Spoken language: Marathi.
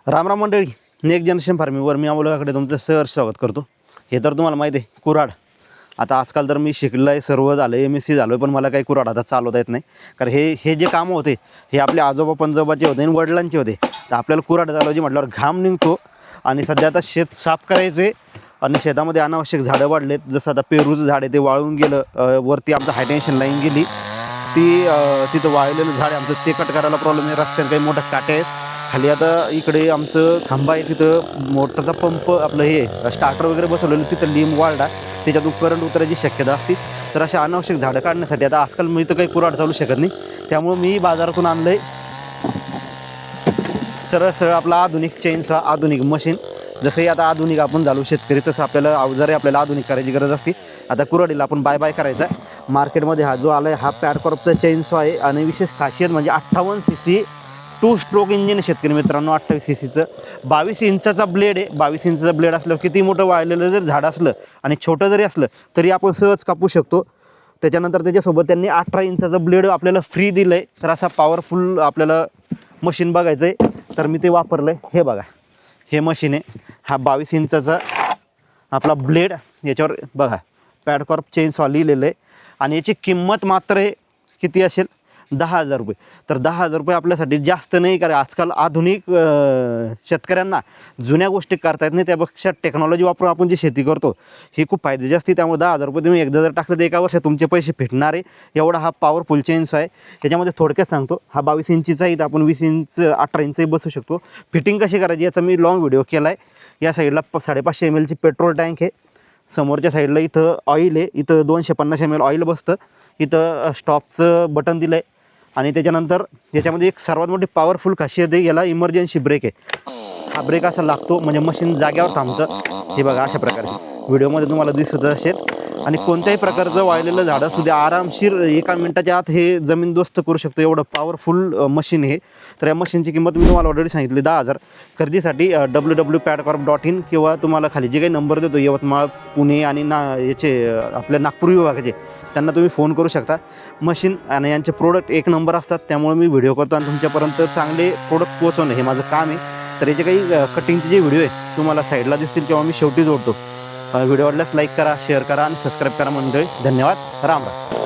रामराम मंडळी, नेक्स्ट जनरेशन फार्मिंगवर मी अमोलकाकडे तुमचं सहर्ष स्वागत करतो. हे तर तुम्हाला माहिती आहे कुऱ्हाड. आता आजकाल तर मी शिकलं आहे, सर्व झालं, MSc झालो आहे, पण मला काही कुऱ्हाड आता चालवता येत नाही. कारण हे जे कामं होते हे आपले आजोबा पंजोबाचे होते आणि वडिलांचे होते. तर आपल्याला कुऱ्हाड चालवायची म्हटल्यावर घाम निघतो. आणि सध्या आता शेत साफ करायचे आणि शेतामध्ये अनावश्यक झाडं वाढलेत. जसं आता पेरूचं झाड आहे ते वाळून गेलं. वरती आमचं हायटेन्शन लाईन गेली, ती तिथं वाळलेलं झाड आहे आमचं, ते कट करायला प्रॉब्लेम आहे. रस्त्यात काही मोठे काटे आहेत. खाली आता इकडे आमचं खांबा आहे, तिथं मोटरचा पंप आपलं हे स्टार्टर वगैरे बसवलेलं, तिथं लिंब वाढला, त्याच्यातून करंट उतरायची शक्यता असते. तर अशा अनावश्यक झाडं काढण्यासाठी आता आजकाल मी तर काही कुऱ्हाड चालू शकत नाही. त्यामुळं मी बाजारातून आणलं आहे सरळ सरळ आपला आधुनिक चेनचा आधुनिक मशीन. जसंही आता आधुनिक आपण झालो शेतकरी, तसं आपल्याला अवजारे आपल्याला आधुनिक करायची गरज असते. आता कुऱ्हाडीला आपण बाय बाय करायचा आहे. मार्केटमध्ये हा जो आला आहे हा पॅडकॉर्पचा चेनसॉ आहे आणि विशेष खासियत म्हणजे 58cc 2 स्ट्रोक इंजिन. शेतकरी मित्रांनो, 28cc 22 इंचाचा ब्लेड आहे. 22 इंचाचा ब्लेड असल्यावर किती मोठं वाळलेलं जर झाड असलं आणि छोटं जरी असलं तरी आपण सहज कापू शकतो. त्याच्यानंतर त्याच्यासोबत त्यांनी 18 इंचाचा ब्लेड आपल्याला फ्री दिलं आहे. तर असा पॉवरफुल आपल्याला मशीन बघायचं आहे तर मी ते वापरलं आहे. हे बघा, हे मशीन आहे. हा 22 इंचाचा आपला ब्लेड, याच्यावर बघा पॅडकॉर्प चेनसॉ लिहिलेलं आहे. आणि याची किंमत मात्र आहे किती असेल, 10,000 रुपये. तर 10,000 रुपये आपल्यासाठी जास्त नाही, कारण आजकाल आधुनिक शेतकऱ्यांना जुन्या गोष्टी करता येत नाही. त्यापेक्षा टेक्नॉलॉजी वापरून आपण जी शेती करतो ही खूप फायद्याची असते. त्यामुळे 10,000 रुपये तुम्ही एकदा जर टाकलं तर एका वर्षात तुमचे पैसे भेटणार आहे. एवढा हा पॉवरफुल चेनसॉ आहे. त्याच्यामध्ये थोडक्यात सांगतो, हा 22 इंचीचा आहे, आपण 20 इंच 18 इंचही बसू शकतो. फिटिंग कशी करायची याचा मी लॉंग व्हिडिओ केला आहे. या साईडला 550 ml ची पेट्रोल टँक आहे. समोरच्या साईडला इथं ऑइल आहे, इथं 250 ml ऑइल बसतं. इथं स्टॉपचं बटन दिलं आहे. आणि त्याच्यानंतर याच्यामध्ये एक सर्वात मोठी पॉवरफुल खासियत आहे, याला इमर्जन्सी ब्रेक आहे. हा ब्रेक असा लागतो म्हणजे मशीन जाग्यावर थांबतं. हे बघा अशा प्रकारे व्हिडिओमध्ये तुम्हाला दिसत असेल. आणि कोणत्याही प्रकारचं वाळलेलं झाडं सुद्धा आरामशीर 1 मिनिटाच्या आत हे जमीनदोस्त करू शकतो. एवढं पॉवरफुल मशीन आहे. तर या मशीनची किंमत मी तुम्हाला ऑलरेडी सांगितली 10,000. खरेदीसाठी www.padcorp.in किंवा तुम्हाला खाली जे काही नंबर देतो यवतमाळ, पुणे आणि याचे आपल्या नागपूर विभागाचे, त्यांना तुम्ही फोन करू शकता. मशीन आणि यांचे प्रोडक्ट एक नंबर असतात. त्यामुळे मी व्हिडिओ करतो आणि तुमच्यापर्यंत चांगले प्रोडक्ट पोहोचवणं हे माझं काम आहे. तर याचे काही कटिंगचे जे व्हिडिओ आहे तुम्हाला साईडला दिसतील किंवा मी शेवटी जोडतो. व्हिडिओ आवडल्यास लाईक करा, शेअर करा आणि सबस्क्राईब करा मंडळी. धन्यवाद. राम राम.